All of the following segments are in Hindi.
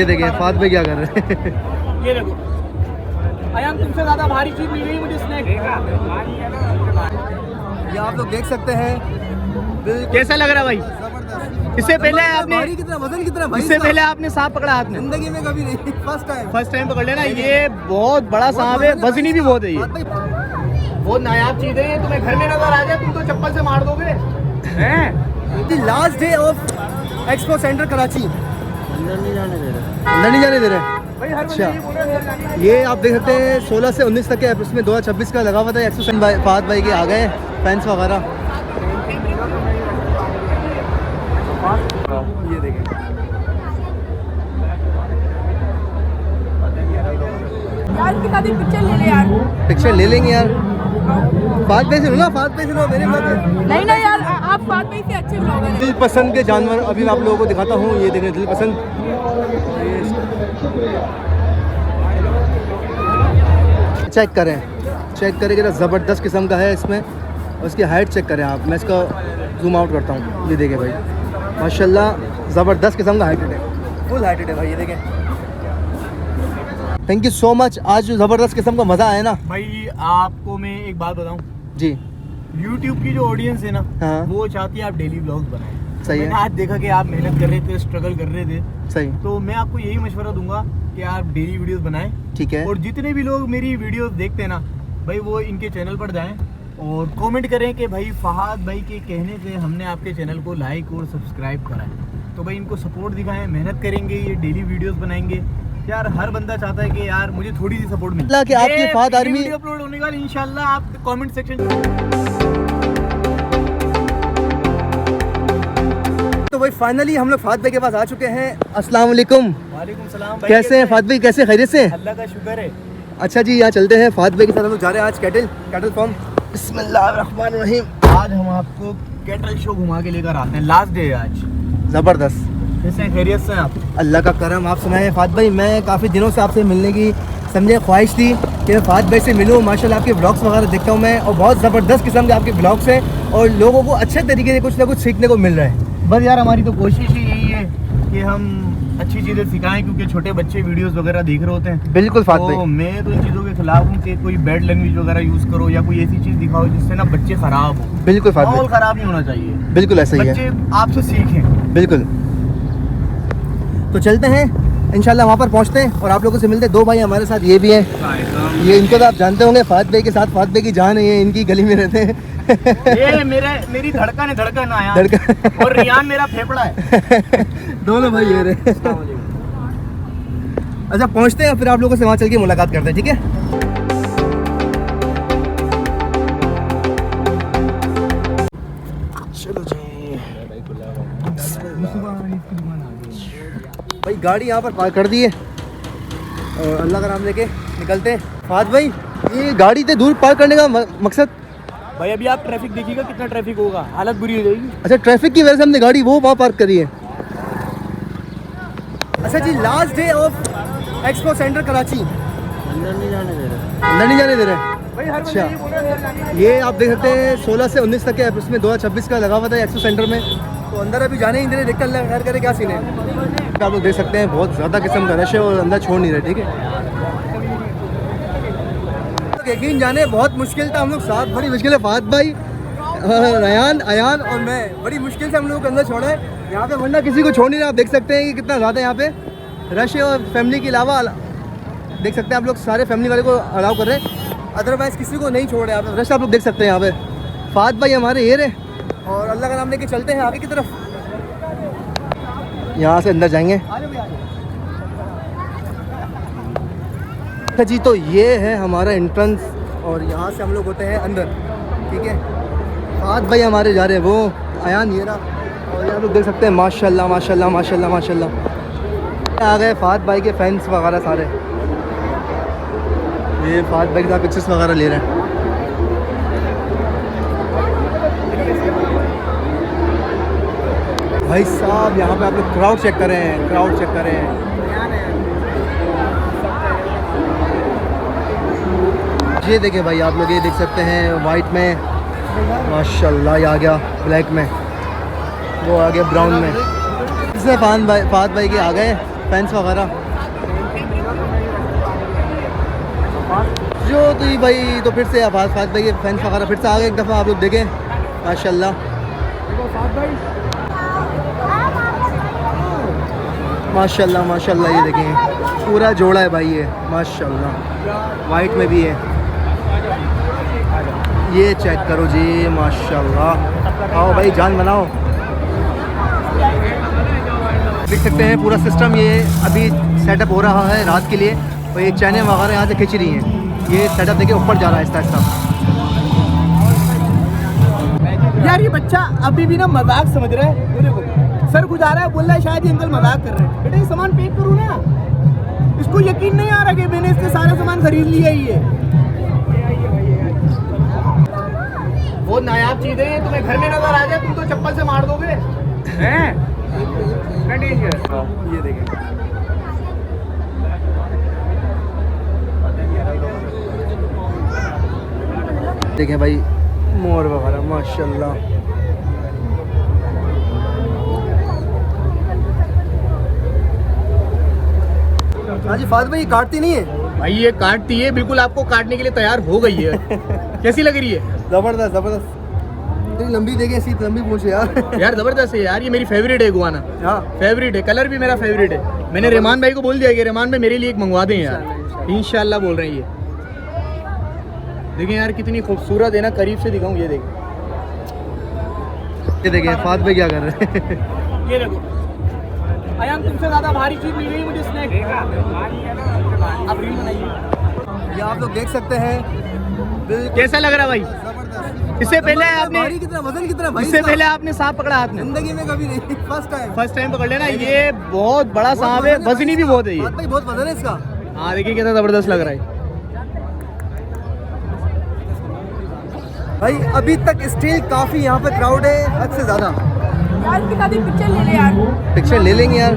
ये देखिए फात भाई क्या कर रहे हैं। ये देखो अयान तुमसे ज्यादा भारी चीज मिल गई मुझे स्नैक। ये आप लोग देख सकते हैं कैसा लग रहा है भाई? इससे पहले आपने कितना वजन कितना भाई? इससे पहले आपने सांप पकड़ा हाथ में? जिंदगी में कभी नहीं, फर्स्ट टाइम पकड़ लेना। ये बहुत बड़ा सांप है, वजनी भी बहुत है। ये बहुत नायाब चीज है। ये तुम्हें घर में नजर आ जाए तुम तो चप्पल से मार दोगे। Last day of expo center Karachi. अंदर नहीं जाने दे रहे। अच्छा ये आप देख सकते हैं 16 से 19 तक के उसमें 2026 का लगा हुआ था। एक्सपो फात भाई के आ गए फैंस वगैरह। ये देखें यार पिक्चर ले ले यार। पिक्चर ले लेंगे यार। फात भाई से लो ना, फात भाई से लो मेरे ब्लॉग में। नहीं ना यार आप फात भाई से अच्छे ब्लॉगर हैं। दिल पसंद के जानवर अभी मैं आप लोगों को दिखाता हूँ। ये देखें दिल पसंद। चेक करें कि ज़बरदस्त किस्म का है। इसमें उसकी हाइट चेक करें आप। मैं इसका जूम आउट करता हूँ। ये देखें भाई माशाल्लाह ज़बरदस्त किस्म का हाइटेड है, फुल हाइटेड है भाई। ये देखें। Thank you so much. आज जो ज़बरदस्त किस्म का मज़ा आया ना भाई आपको मैं एक बात बताऊं जी। YouTube की जो ऑडियंस है ना हाँ। वो चाहती है आप डेली व्लॉग्स बनाएं। सही है। मैंने आज देखा कि आप मेहनत कर रहे थे, स्ट्रगल कर रहे थे, सही तो मैं आपको यही मशवरा दूंगा कि आप डेली वीडियोस बनाएं। ठीक है। और जितने भी लोग मेरी वीडियोस देखते हैं ना भाई वो इनके चैनल पर जाएं और कमेंट करें कि भाई फहाद भाई के कहने से हमने आपके चैनल को लाइक और सब्सक्राइब करा है। तो भाई इनको सपोर्ट दिखाएं, मेहनत करेंगे, ये डेली वीडियोस बनाएंगे। यार हर बंदा चाहता है कि यार मुझे थोड़ी सी सपोर्ट मिले कि आपकी फात आर्मी वीडियो अपलोड होने के बाद इंशाल्लाह आप कमेंट सेक्शन। तो भाई फाइनली हम लोग फात भाई के पास आ चुके हैं। अस्सलाम वालेकुम। वालेकुम सलाम भाई। कैसे हैं फात भाई? कैसे खैरियत से? अल्लाह का शुक्र है। अच्छा जी यहाँ चलते हैं। फात भाई के साथ हम लोग जा रहे हैं आज कैटल फार्म। बिस्मिल्लाहिर्रहमानिर्रहीम। आज हम आपको कैटल शो घुमा के लेकर आते हैं। लास्ट डे है आज। ज़बरदस्त। कैसे हैं? खैरियत से हैं आप? अल्लाह का करम। आप सुनाएं फात भाई। मैं काफ़ी दिनों से आपसे मिलने की समझे ख्वाहिश थी कि मैं फात भाई से मिलूँ। माशाल्लाह आपके ब्लॉग्स वगैरह देखता हूँ मैं और बहुत ज़बरदस्त किस्म के आपके ब्लॉग्स हैं और लोगों को अच्छे तरीके से कुछ ना कुछ सीखने को मिल रहा है। बस यार हमारी तो कोशिश ही यही है कि हम अच्छी चीज़ें सिखाएं क्योंकि छोटे बच्चे वीडियोस वगैरह देख रहे होते हैं। बिल्कुल फात भाई। तो मैं तो इन चीज़ों के खिलाफ हूँ कि कोई बैड लैंग्वेज वगैरह यूज़ करो या कोई ऐसी चीज़ दिखाओ जिससे ना बच्चे ख़राब हो। बिल्कुल फात माहौल भाई। ख़राब नहीं होना चाहिए। बिल्कुल ऐसा ही है। बच्चे आपसे सीखें। बिल्कुल। तो चलते हैं इंशाल्लाह वहाँ पर पहुँचते हैं और आप लोगों से मिलते हैं। दो भाई हमारे साथ ये भी हैं। ये इनको तो आप जानते होंगे। फात भाई के साथ फात भाई की जान है, ये इनकी गली में रहते हैं। ये मेरी धड़कन आया और रियान मेरा फेफड़ा है। दोनों भाई ये रहे। अच्छा पहुँचते हैं फिर आप लोगों से वहाँ चल के मुलाकात करते हैं। ठीक है। चलो जी भाई गाड़ी यहाँ पर पार्क कर दी है और अल्लाह का नाम लेके निकलते हैं। फात भाई ये गाड़ी से दूर पार्क करने का मकसद? भाई अभी आप ट्रैफिक देखिएगा कितना ट्रैफिक होगा, हालत बुरी हो जाएगी। अच्छा ट्रैफिक की वजह से हमने गाड़ी वो वहाँ पार्क करी है। अच्छा जी last day of expo center Karachi. अंदर नहीं जाने दे रहे। अच्छा ये आप देख सकते हैं 16 से 19 तक के उसमें 2026 का लगा हुआ था एक्सपो सेंटर में। तो अंदर अभी जाने ही नहीं दे रहे। देखते अल्लाह खैर करे क्या सीन है। आप लोग देख सकते हैं बहुत ज़्यादा किस्म का रश है और अंदर छोड़ नहीं रहे। ठीक है। यकीन जाने बहुत मुश्किल था। हम लोग साथ बड़ी मुश्किल है फात भाई, रयान, अयान और मैं बड़ी मुश्किल से हम लोगों को अंदर छोड़ा है यहाँ पे, वरना किसी को छोड़ नहीं रहा। आप देख सकते हैं कि कितना ज़्यादा यहाँ पे रश है और फैमिली के अलावा देख सकते हैं आप लोग सारे फैमिली वाले को अलाउ कर रहे हैं, अदरवाइज़ किसी को नहीं छोड़ रहे। आप रश आप लोग देख सकते हैं यहाँ पे। फात भाई हमारे ये रहे और अल्लाह का नाम लेके चलते हैं आगे की तरफ। यहाँ से अंदर जाएंगे। जी तो ये है हमारा एंट्रेंस और यहाँ से हम लोग होते हैं अंदर। ठीक है। फात भाई हमारे जा रहे हैं, वो अयान ये रहा और यहाँ लोग देख सकते हैं माशाल्लाह माशाल्लाह माशाल्लाह माशाल्लाह आ गए फात भाई के फैंस वगैरह सारे। ये फात भाई के साथ पिक्चर्स वगैरह ले रहे हैं। भाई साहब यहाँ पे आप लोग क्राउड चेक कर रहे हैं, क्राउड चेक कर रहे हैं। ये देखें भाई आप लोग, ये देख सकते हैं वाइट में माशाल्लाह, ये आ गया ब्लैक में, वो आ गया ब्राउन में। इसमें फात भाई के आ गए फैंस वगैरह जो तो भाई तो फिर से फात भाई के फैंस वगैरह फिर से आ गए एक दफ़ा आप लोग देखें माशाल्लाह माशाल्लाह माशाल्लाह। ये देखें पूरा जोड़ा है भाई ये माशाल्लाह, वाइट में भी है। ये चेक करो जी माशाल्लाह। आओ भाई जान बनाओ। देख सकते हैं पूरा सिस्टम ये अभी सेटअप हो रहा है रात के लिए, और ये चैनें वगैरह यहाँ से खींच रही हैं। ये सेटअप देखिए ऊपर जा रहा है आहिस्ता आहिस्ता। यार ये बच्चा अभी भी ना मजाक समझ रहा है। ये देखो सर खुजा रहा है, बोल रहा है शायद ये अंकल मजाक कर रहे हैं। बेटा ये सामान पैक करूँ ना, इसको यकीन नहीं आ रहा कि मैंने इसके सारे सामान खरीद लिया ही है। वो नायाब चीज़ है, तुम्हें घर में नजर आ जाए तुम तो चप्पल से मार दोगे हैं। ये देखें देखें भाई मोर वगैरह माशाल्लाह। हाँ जी फात भाई काटती नहीं है भाई, ये काटती है बिल्कुल, आपको काटने के लिए तैयार हो गई है। कैसी लग रही है? ज़बरदस्त ज़बरदस्त। इतनी लंबी देखें, ऐसी लंबी पूछ यार। यार जबरदस्त है यार, ये मेरी फेवरेट है गुआना। हाँ फेवरेट है, कलर भी मेरा फेवरेट है। मैंने रहमान भाई को बोल दिया कि रहमान भाई मेरे लिए एक मंगवा दें यार, इंशाल्लाह बोल रहे हैं। ये देखें यार कितनी खूबसूरत है ना, करीब से दिखाऊं। ये देखें, ये देखें फात भाई क्या कर रहे हैं। ये देखो अयान, तुमसे ज्यादा भारी चीज मिल गई मुझे स्नैक। अब रील बनाइए। ये आप लोग देख सकते हैं कैसा लग रहा है भाई? जबरदस्त। इससे पहले आपने भारी कितना वजन कितना भाई? इससे पहले आपने सांप पकड़ा हाथ में? जिंदगी में कभी नहीं, फर्स्ट टाइम पकड़ लेना। ये बहुत बड़ा सांप है, वजनी भी बहुत है ये। भाई बहुत वजन है इसका। हाँ देखिए कितना जबरदस्त लग रहा है भाई। अभी तक स्टिल काफी यहाँ पे क्राउड है, हद से ज्यादा। यार इसके साथ एक पिक्चर ले ले यार। पिक्चर ले लेंगे यार।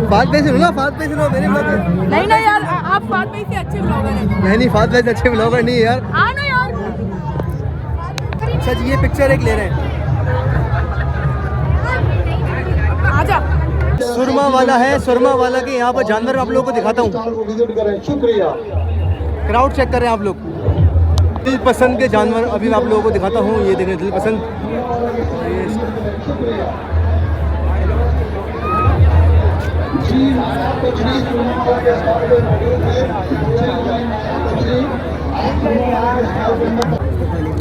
फात भाई सुनो ना, फात भाई सुनो मेरे ब्लॉग में। नहीं ना यार, आप फात भाई से अच्छे ब्लॉगर हैं। नहीं फात भाई से अच्छे ब्लॉगर नहीं है यार। हाँ ना यार। अच्छा जी ये पिक्चर एक ले रहे हैं। आजा। सुरमा वाला है, सुरमा वाला के यहाँ पर जानवर आप लोगों को दिखाता हूँ। क्राउड चेक करें आप लोग। दिल पसंद के जानवर अभी मैं आप लोगों को दिखाता हूँ। ये देखें दिल पसंद।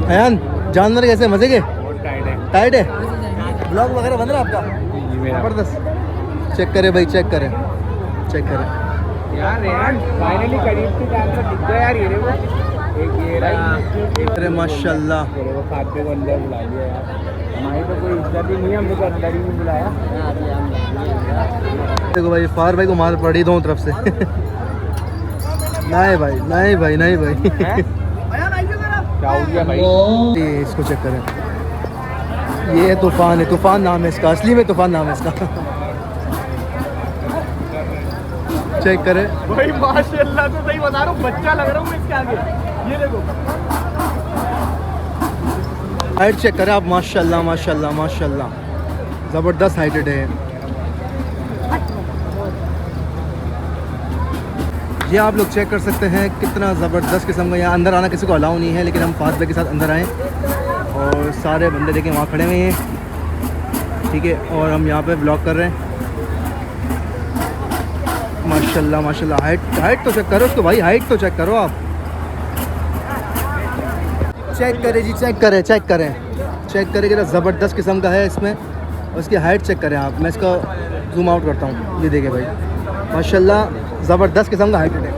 अयान जानवर कैसे मजे के? टाइट है। ब्लॉग वगैरह बन रहा है आपका? जबरदस्त। चेक करें भाई, चेक करें, चेक करें यार। फाइनली करीब से जानवर दिख गया यार। ये अरे माशाल्लाह। खाते को अंदर बुला लिया यार, हमारी तो कोई इज्जत ही नहीं है, हमने तो अंदर ही नहीं बुलाया। देखो भाई फार भाई को मार पड़ी दोनों तरफ से। नहीं भाई, नहीं भाई, नहीं भाई। क्या हो गया भाई? ये इसको चेक करें। ये तूफान है, तूफान नाम है इसका, असली में तूफान नाम है इसका। चेक करें भाई माशाल्लाह, तो सही बता रहा हूँ, बच्चा लग रहा हूँ इसके आगे। ये देखो हाइट चेक करें आप। माशाल्लाह माशाल्लाह माशाल्लाह, ज़बरदस्त हाइटेड है ये। आप लोग चेक कर सकते हैं कितना ज़बरदस्त किस्म का। यहाँ अंदर आना किसी को अलाउ नहीं है, लेकिन हम फात भाई के साथ अंदर आए और सारे बंदे देखें वहाँ खड़े हुए हैं, ठीक है। और हम यहाँ पे ब्लॉग कर रहे हैं। माशाल्लाह माशाल्लाह। हाइट तो चेक करो उसको भाई, हाइट तो चेक करो आप। चेक करें जी, चेक करें, चेक करें, चेक करें कितना ज़बरदस्त किस्म का है इसमें। उसकी हाइट चेक करें आप। मैं इसका जूम आउट करता हूँ। ये देखें भाई माशाल्लाह, ज़बरदस्त किस्म का हाइटेड है,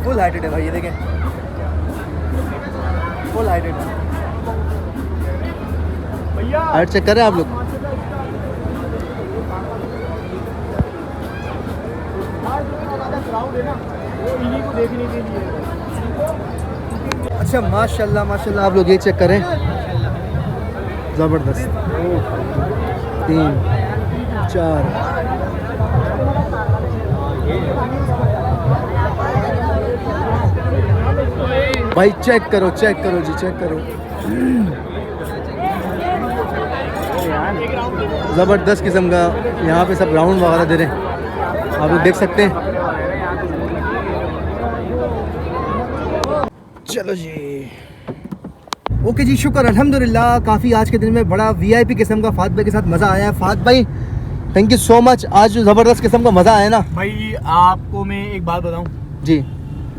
फुल हाइटेड है भाई। ये देखें फुल हाइटेड है। हाइट चेक करें आप लोग। अच्छा माशाल्लाह माशाल्लाह। आप लोग ये चेक करें, ज़बरदस्त। 3 4 भाई चेक करो, चेक करो जी, चेक करो। ज़बरदस्त किस्म का यहाँ पे सब राउंड वगैरह दे रहे हैं। आप लोग देख सकते हैं। चलो जी, ओके जी, शुक्र अल्हम्दुलिल्लाह। काफ़ी आज के दिन में बड़ा वीआईपी किस्म का फात भाई के साथ मज़ा आया है। फात भाई थैंक यू सो मच, आज जो ज़बरदस्त किस्म का मज़ा आया ना भाई। आपको मैं एक बात बताऊं, जी।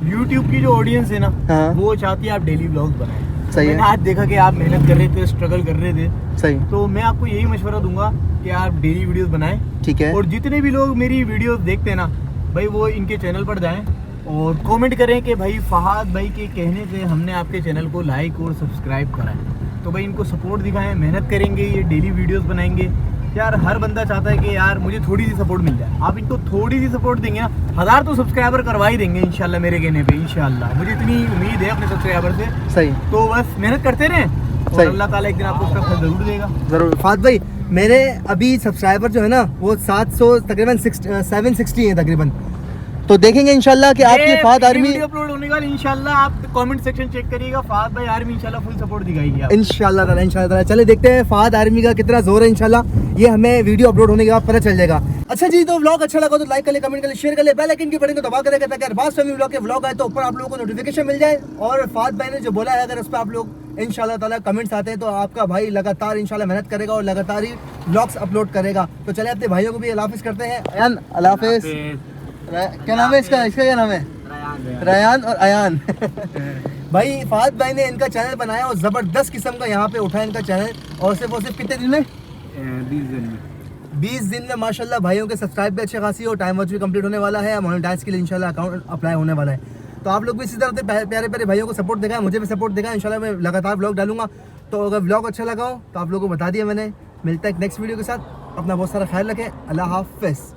YouTube की जो ऑडियंस है ना, हाँ। वो चाहती है आप डेली व्लॉग्स बनाएं। सही है। मैंने आज देखा कि आप मेहनत कर रहे थे, स्ट्रगल कर रहे थे, सही, तो मैं आपको यही मशवरा दूंगा कि आप डेली वीडियोस बनाएं। ठीक है। और जितने भी लोग मेरी वीडियोस देखते हैं ना भाई, वो इनके चैनल पर जाएं और कमेंट करें कि भाई फहाद भाई के कहने से हमने आपके चैनल को लाइक और सब्सक्राइब करा है। तो भाई इनको सपोर्ट दिखाएं, मेहनत करेंगे, ये डेली वीडियोस बनाएंगे। यार हर बंदा चाहता है कि यार मुझे थोड़ी सी सपोर्ट मिल जाए। आप इनको थोड़ी सी सपोर्ट देंगे ना, 1000 तो सब्सक्राइबर करवा ही देंगे इंशाल्लाह, मेरे कहने पे इंशाल्लाह। मुझे इतनी उम्मीद है अपने सब्सक्राइबर से। सही, तो बस मेहनत करते रहें और सही। अल्लाह ताला एक दिन आपको उसका फल जरूर देगा। ज़रूर। फात भाई मेरे अभी सब्सक्राइबर जो है ना वो 700 तकरीबन 760 है तकरीबन, तो देखेंगे इंशाल्लाह कि आपकी फात आर्मी वीडियो अपलोड होने के बाद इंशाल्लाह आप कमेंट सेक्शन चेक करिएगा, फहाद भाई आर्मी इंशाल्लाह फुल सपोर्ट दिखाएगी आप। इंशाल्लाह ताला। चले देखते हैं फात आर्मी का कितना जोर है। इंशाल्लाह ये हमें वीडियो अपलोड होने के बाद पता चल जाएगा। अच्छा जी, तो व्लॉग अच्छा लगा तो लाइक कर ले, कमेंट कर ले, शेयर कर ले, बेल आइकन की बटन को दबा करेगा ताकि हर फैमिली व्लॉग के व्लॉग आए तो ऊपर आप लोगों को नोटिफिकेशन मिल जाए। और फात भाई ने जो बोला है अगर उस पर आप लोग इंशाल्लाह ताला कमेंट्स आते हैं तो आपका भाई लगातार इंशाल्लाह मेहनत करेगा और लगातार ही व्लॉग्स अपलोड करेगा। तो चले अपने भाइयों को भी अल्लाह हाफिज़ करते हैं। अयान अल्लाह हाफिज़। क्या नाम है इसका क्या नाम है? रयान और अयान। भाई फहाद भाई ने इनका चैनल बनाया और ज़बरदस्त किस्म का यहाँ पे उठा इनका चैनल, और सिर्फ और सिर्फ कितने दिन में? 20 दिन में माशाल्लाह भाइयों के सब्सक्राइब भी अच्छे खासी और टाइम वॉच भी कंप्लीट होने वाला है। मोनेटाइज के लिए इंशाल्लाह अकाउंट अप्लाई होने वाला है। तो आप लोग भी इसी तरह से प्यारे प्यारे भाइयों को सपोर्ट दिखाएं, मुझे भी सपोर्ट दिखाएं। इंशाल्लाह मैं लगातार व्लॉग डालूंगा। तो अगर व्लॉग अच्छा लगा हो तो आप लोगों को बता दिया मैंने। मिलता है एक नेक्स्ट वीडियो के साथ। अपना बहुत सारा ख्याल रखें। अल्लाह हाफ़िज़।